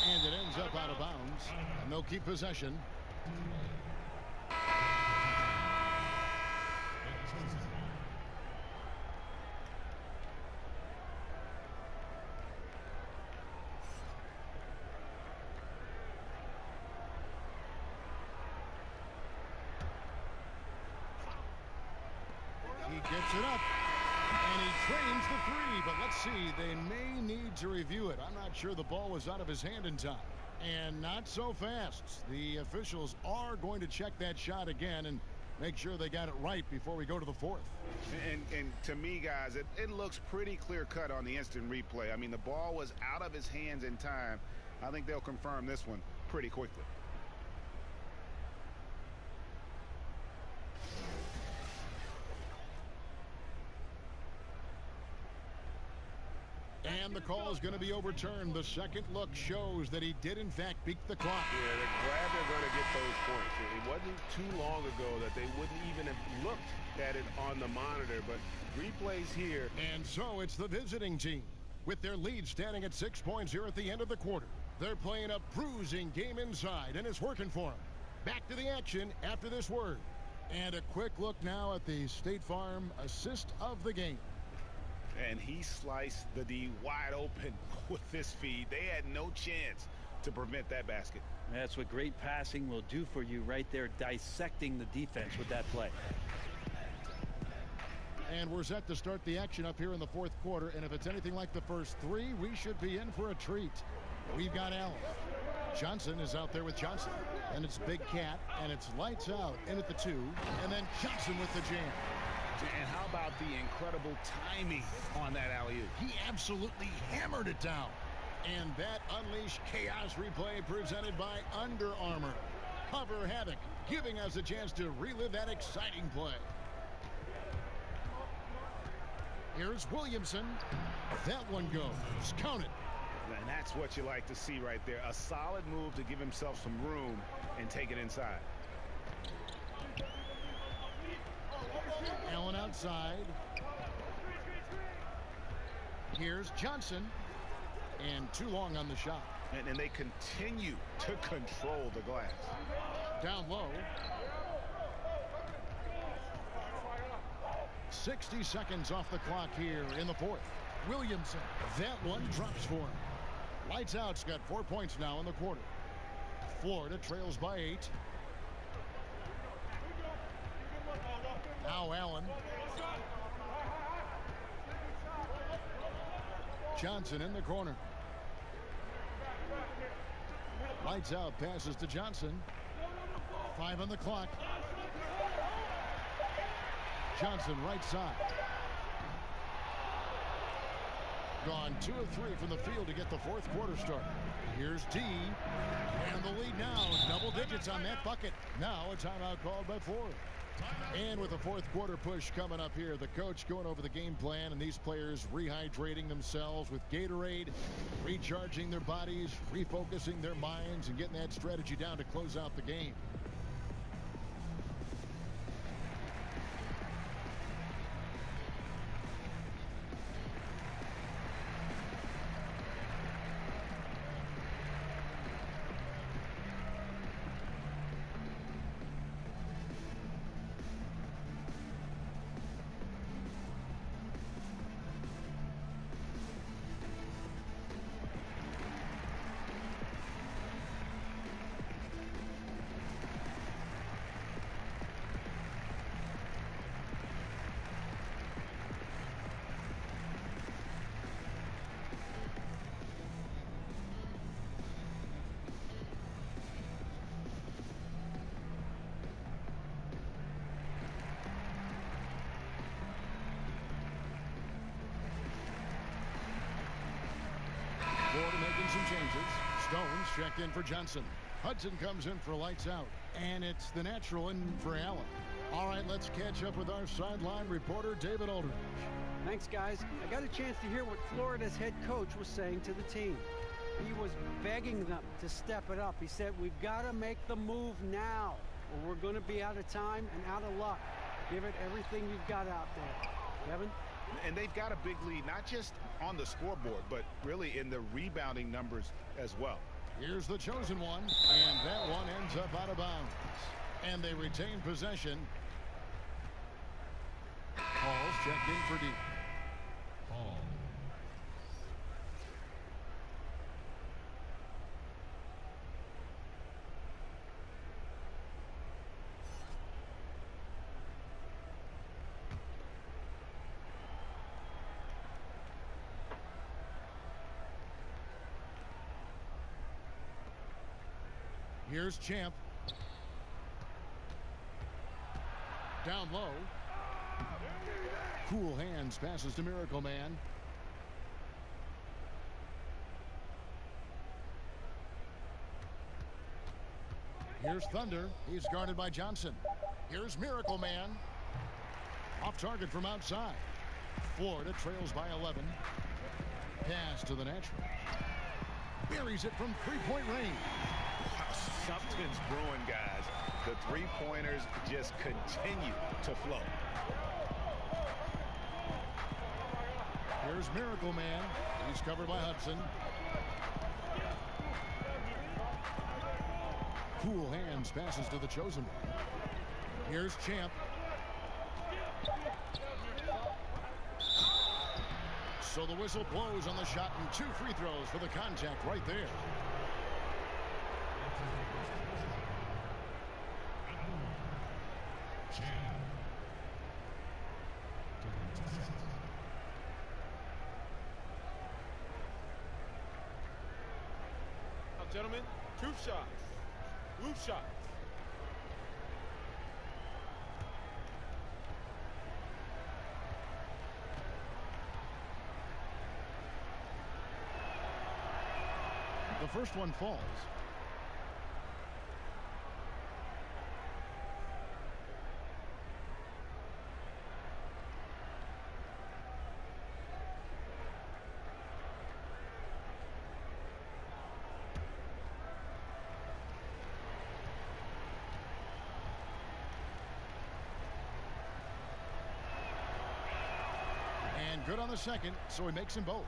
And it ends up out of bounds. And they'll keep possession. He gets it up. And he trains the three, but let's see, they may need to review it. I'm not sure the ball was out of his hand in time. And not so fast. The officials are going to check that shot again and make sure they got it right before we go to the fourth. And to me, guys, it looks pretty clear-cut on the instant replay. I mean, the ball was out of his hands in time. I think they'll confirm this one pretty quickly. And the call is going to be overturned. The second look shows that he did, in fact, beat the clock. Yeah, they're glad they're going to get those points. It wasn't too long ago that they wouldn't even have looked at it on the monitor, but replays here. And so it's the visiting team. With their lead standing at 6 points here at the end of the quarter. They're playing a bruising game inside, and it's working for them. Back to the action after this word. And a quick look now at the State Farm assist of the game. And he sliced the D wide open with this feed. They had no chance to prevent that basket. That's what great passing will do for you right there, dissecting the defense with that play. And we're set to start the action up here in the fourth quarter. And if it's anything like the first three, we should be in for a treat. We've got Allen. Johnson is out there with Johnson. And it's Big Cat. And it's lights out in at the 2. And then Johnson with the jam. And how about the incredible timing on that alley-oop? He absolutely hammered it down. And that unleashed chaos replay presented by Under Armour. Cover Havoc, giving us a chance to relive that exciting play. Here's Williamson. That one goes. Count it. And that's what you like to see right there. A solid move to give himself some room and take it inside. Allen outside. Here's Johnson. And too long on the shot. And they continue to control the glass. Down low. 60 seconds off the clock here in the fourth. Williamson. That one drops for him. Lights out's got 4 points now in the quarter. Florida trails by 8. Now Allen. Johnson in the corner. Lights out, passes to Johnson. 5 on the clock. Johnson right side. Gone 2 of 3 from the field to get the fourth quarter started. Here's D. And the lead now. Double digits on that bucket. Now a timeout called by Florida. And with the fourth quarter push coming up here, the coach going over the game plan and these players rehydrating themselves with Gatorade, recharging their bodies, refocusing their minds, and getting that strategy down to close out the game. Florida making some changes. Stones checked in for Johnson. Hudson comes in for lights out. And it's the natural in for Allen. All right, let's catch up with our sideline reporter, David Aldridge. Thanks, guys. I got a chance to hear what Florida's head coach was saying to the team. He was begging them to step it up. He said, we've got to make the move now, or we're going to be out of time and out of luck. Give it everything you've got out there. Kevin? And they've got a big lead, not just on the scoreboard, but really in the rebounding numbers as well. Here's the chosen one, and that one ends up out of bounds. And they retain possession. Hall's checked in for deep. Hall. Here's Champ. Down low. Cool hands passes to Miracle Man. Here's Thunder. He's guarded by Johnson. Here's Miracle Man. Off target from outside. Florida trails by 11. Pass to the natural. Buries it from three-point range. Something's brewing, guys. The three-pointers just continue to flow. Here's Miracle Man. He's covered by Hudson. Cool hands passes to the chosen one. Here's Champ. So the whistle blows on the shot and 2 free throws for the contact right there. Gentlemen, 2 shots. Loose shots. The first one falls. Good on the second, so he makes them both.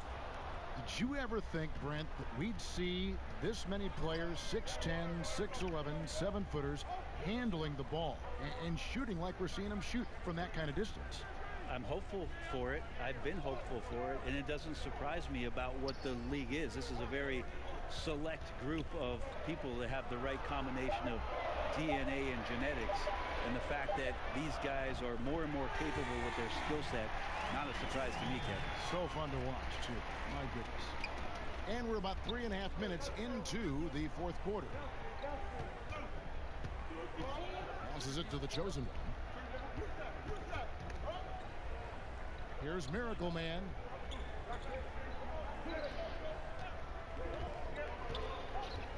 Did you ever think, Brent, that we'd see this many players, 6'10", 6'11", 7-footers, handling the ball and shooting like we're seeing them shoot from that kind of distance? I'm hopeful for it. I've been hopeful for it, and it doesn't surprise me about what the league is. This is a very select group of people that have the right combination of DNA and genetics, and the fact that these guys are more and more capable with their skill set, not a surprise to me, Kevin. So fun to watch, too. My goodness. And we're about 3.5 minutes into the fourth quarter. Passes it to the chosen one. Here's Miracle Man.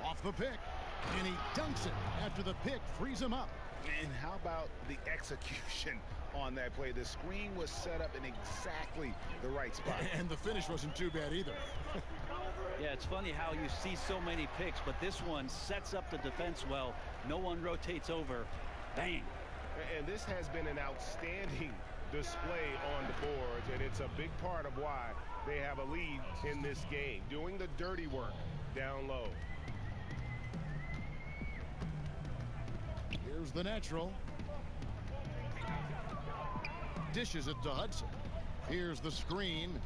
Off the pick. And he dunks it after the pick frees him up. And how about the execution on that play? The screen was set up in exactly the right spot. And the finish wasn't too bad either. Yeah, it's funny how you see so many picks, but this one sets up the defense well. No one rotates over. Bang. And this has been an outstanding display on the boards, and it's a big part of why they have a lead in this game, doing the dirty work down low. Here's the natural. Dishes it to Hudson. Here's the screen.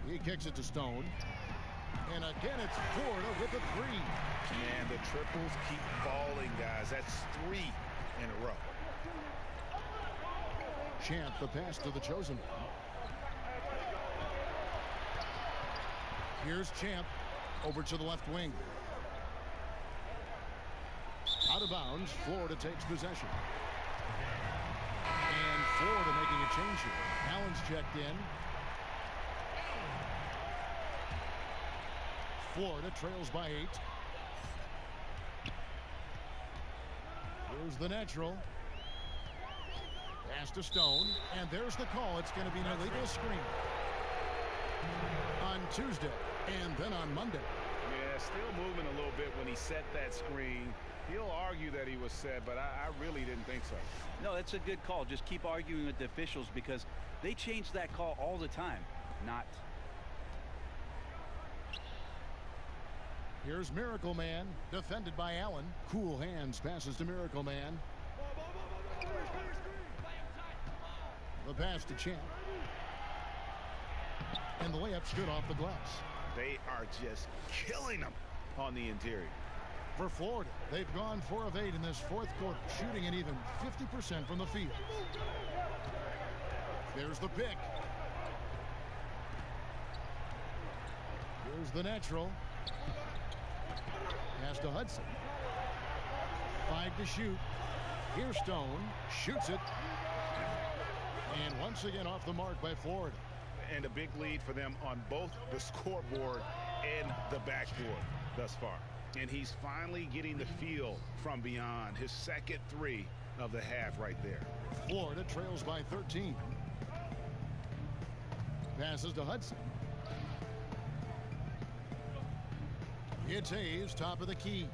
He kicks it to Stone. And again, it's Florida with a 3. Man, the triples keep falling, guys. That's 3 in a row. Champ, the pass to the chosen one. Here's Champ over to the left wing. Out of bounds, Florida takes possession. And Florida making a change here. Allen's checked in. Florida trails by 8. Here's the natural. Pass to Stone, and there's the call. It's going to be an illegal screen on Tuesday and then on Monday. Yeah, still moving a little bit when he set that screen. He'll argue that he was set, but I really didn't think so. No, that's a good call. Just keep arguing with the officials because they change that call all the time. Not. Here's Miracle Man, defended by Allen. Cool hands, passes to Miracle Man. The pass to Champ. And the layup's good off the glass. They are just killing them on the interior. For Florida, they've gone 4 of 8 in this fourth quarter, shooting an even 50% from the field. There's the pick. Here's the natural. Pass to Hudson. 5 to shoot. Here's Stone. Shoots it. And once again off the mark by Florida. And a big lead for them on both the scoreboard and the backboard thus far. And he's finally getting the feel from beyond. His second 3 of the half right there. Florida trails by 13. Passes to Hudson. It's Hayes, top of the key.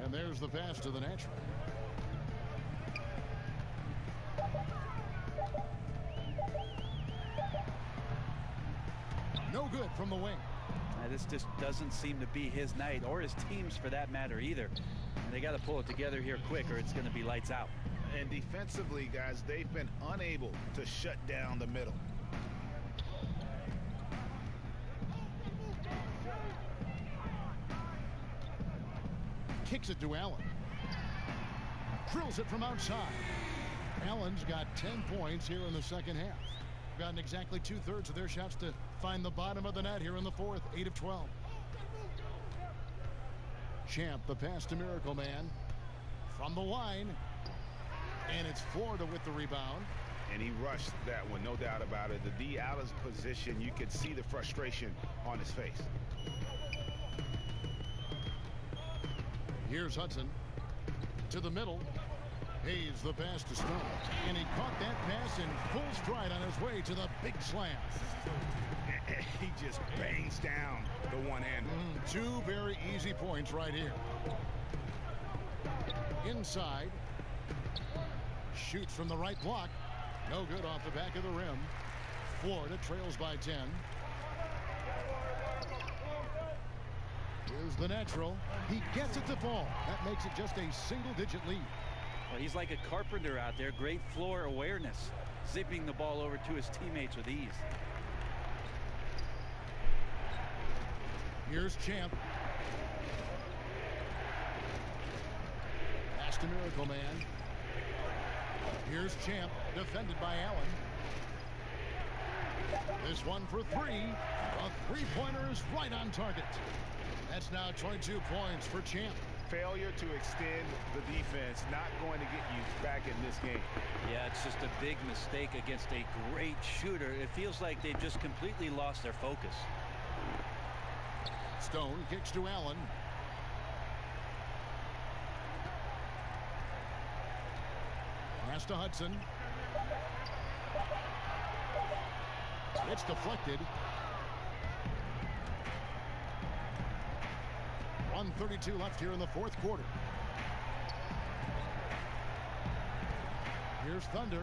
And there's the pass to the natural. No good from the wing. This just doesn't seem to be his night, or his team's for that matter either. And they got to pull it together here quick, or it's going to be lights out. And defensively, guys, they've been unable to shut down the middle. Kicks it to Allen. Drills it from outside. Allen's got 10 points here in the second half. Gotten exactly 2/3 of their shots to find the bottom of the net here in the fourth. 8 of 12. Champ, the pass to Miracle Man. From the line. And it's Florida with the rebound. And he rushed that one, no doubt about it. The D out of position, you could see the frustration on his face. Here's Hudson. To the middle. Hayes the pass to Stone. And he caught that pass in full stride on his way to the big slam. He just bangs down the one-hander. 2 very easy points right here. Inside. Shoots from the right block. No good off the back of the rim. Florida trails by 10. Here's the natural. He gets it to fall. That makes it just a single-digit lead. Well, he's like a carpenter out there. Great floor awareness. Zipping the ball over to his teammates with ease. Here's Champ. Pass to Miracle Man. Here's Champ, defended by Allen. This one for 3. A three-pointer is right on target. That's now 22 points for Champ. Failure to extend the defense, not going to get you back in this game. Yeah, it's just a big mistake against a great shooter. It feels like they've just completely lost their focus. Stone kicks to Allen. Pass to Hudson. It's deflected. 1:32 left here in the fourth quarter. Here's Thunder.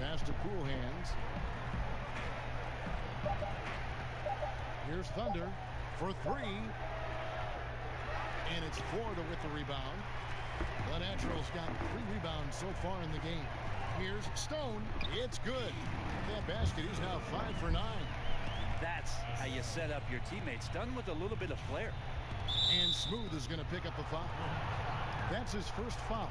Pass to Cool Hands. Here's Thunder for 3. And it's Florida with the rebound. The Naturals got 3 rebounds so far in the game. Here's Stone. It's good. That basket, he's now 5 for 9. That's how you set up your teammates. Done with a little bit of flair. And Smooth is going to pick up the foul. That's his first foul.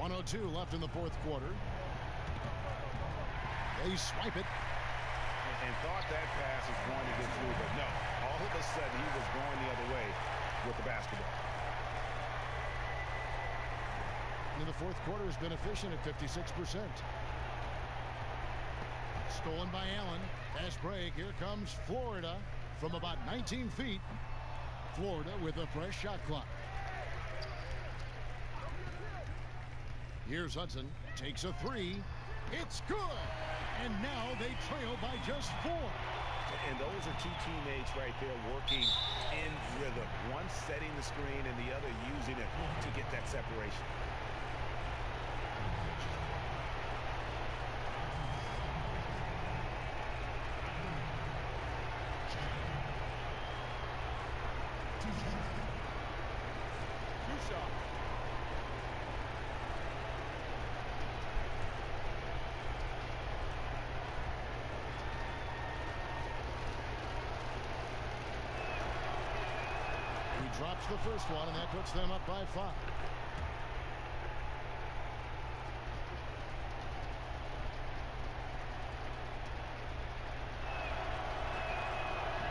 .102 left in the fourth quarter. They swipe it. and thought that pass was going to get through, but no. All of a sudden, he was going the other way with the basketball. In the fourth quarter has been efficient at 56%. Stolen by Allen. Pass break. Here comes Florida from about 19 feet. Florida with a fresh shot clock. Here's Hudson. Takes a three. It's good. And now they trail by just 4. And those are two teammates right there working in rhythm. One setting the screen and the other using it to get that separation. Drops the first one, and that puts them up by 5.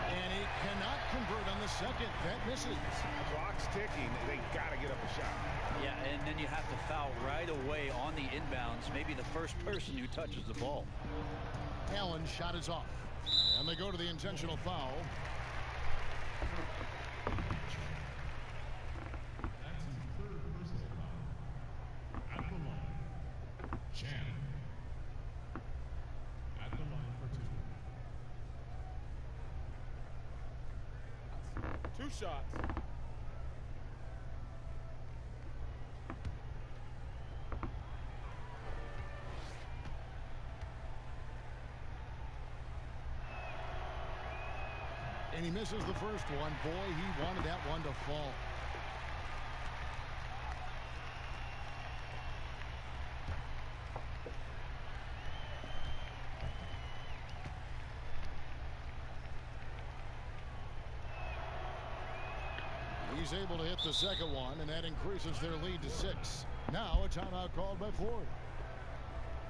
And he cannot convert on the second. That misses. Clock's ticking. They got to get up a shot. Yeah, and then you have to foul right away on the inbounds. Maybe the first person who touches the ball. Allen's shot is off. And they go to the intentional foul. Two shots. And he misses the first one. Boy, he wanted that one to fall. He's able to hit the second one, and that increases their lead to 6. Now a timeout called by Florida.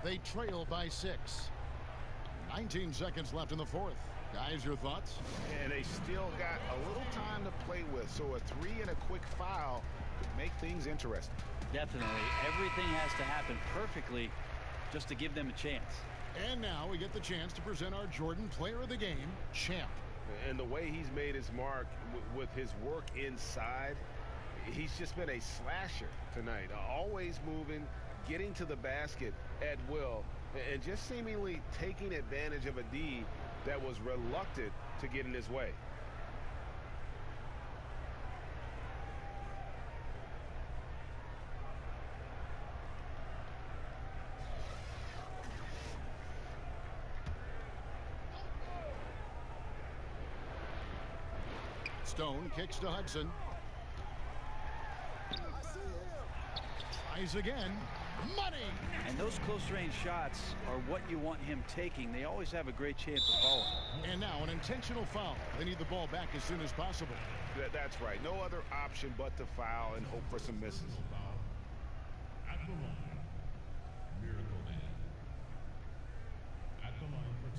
They trail by 6. 19 seconds left in the fourth. Guys, your thoughts? And they still got a little time to play with, so a 3 and a quick foul could make things interesting. Definitely. Everything has to happen perfectly just to give them a chance. And now we get the chance to present our Jordan Player of the Game, Champ. And the way he's made his mark with his work inside, he's just been a slasher tonight. Always moving, getting to the basket at will, and just seemingly taking advantage of a D that was reluctant to get in his way. Stone kicks to Hudson. Tries again. Money! And those close-range shots are what you want him taking. They always have a great chance of falling. And now an intentional foul. They need the ball back as soon as possible. That's right. No other option but to foul and hope for some misses. At the line, Miracle Man. At the line for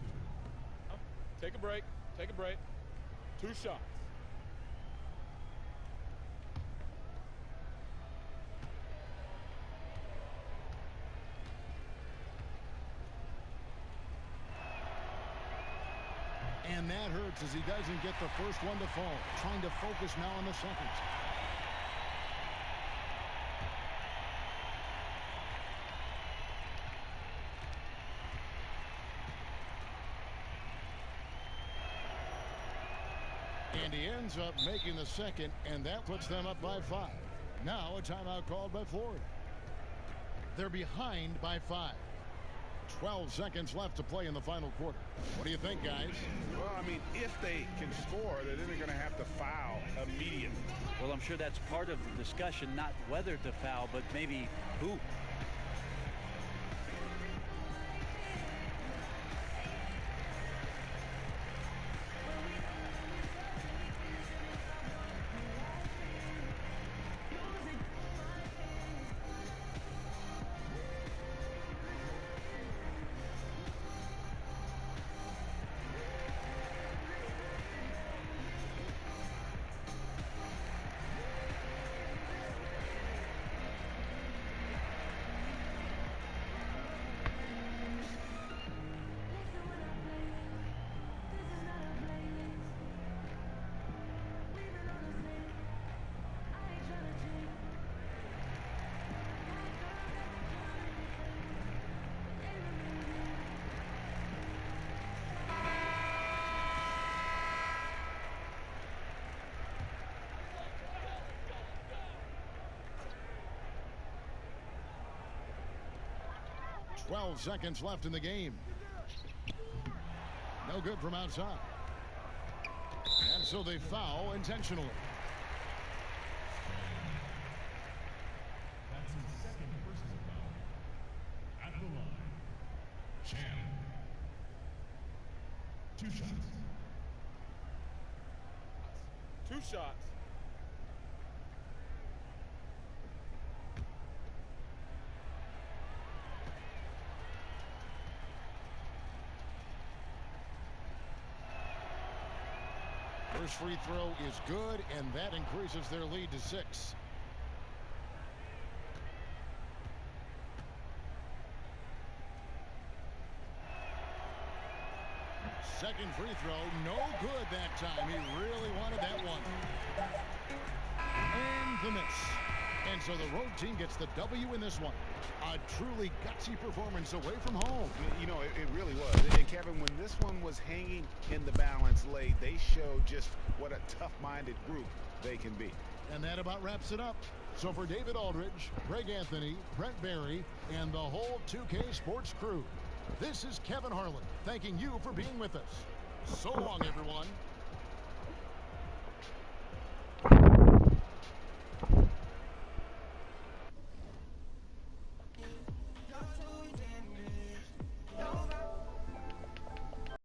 2. Take a break. Take a break. 2 shots. And that hurts as he doesn't get the first one to fall. Trying to focus now on the second. And he ends up making the second, and that puts them up by 5. Now a timeout called by Florida. They're behind by 5. 12 seconds left to play in the final quarter. What do you think, guys? Well, I mean, if they can score, then they're going to have to foul immediately. Well, I'm sure that's part of the discussion, not whether to foul, but maybe who. 12 seconds left in the game. No good from outside. And so they foul intentionally. That's his second personal foul. At the line, Chan. 2 shots. 2 shots. First free throw is good, and that increases their lead to 6. Second free throw, no good that time. He really wanted that one. And the miss. And so the road team gets the W in this one. A truly gutsy performance away from home. You know, it really was. And Kevin, when this one was hanging in the balance late, they showed just what a tough-minded group they can be. And that about wraps it up. So for David Aldridge, Greg Anthony, Brent Barry, and the whole 2K Sports crew, this is Kevin Harlan thanking you for being with us. So long, everyone.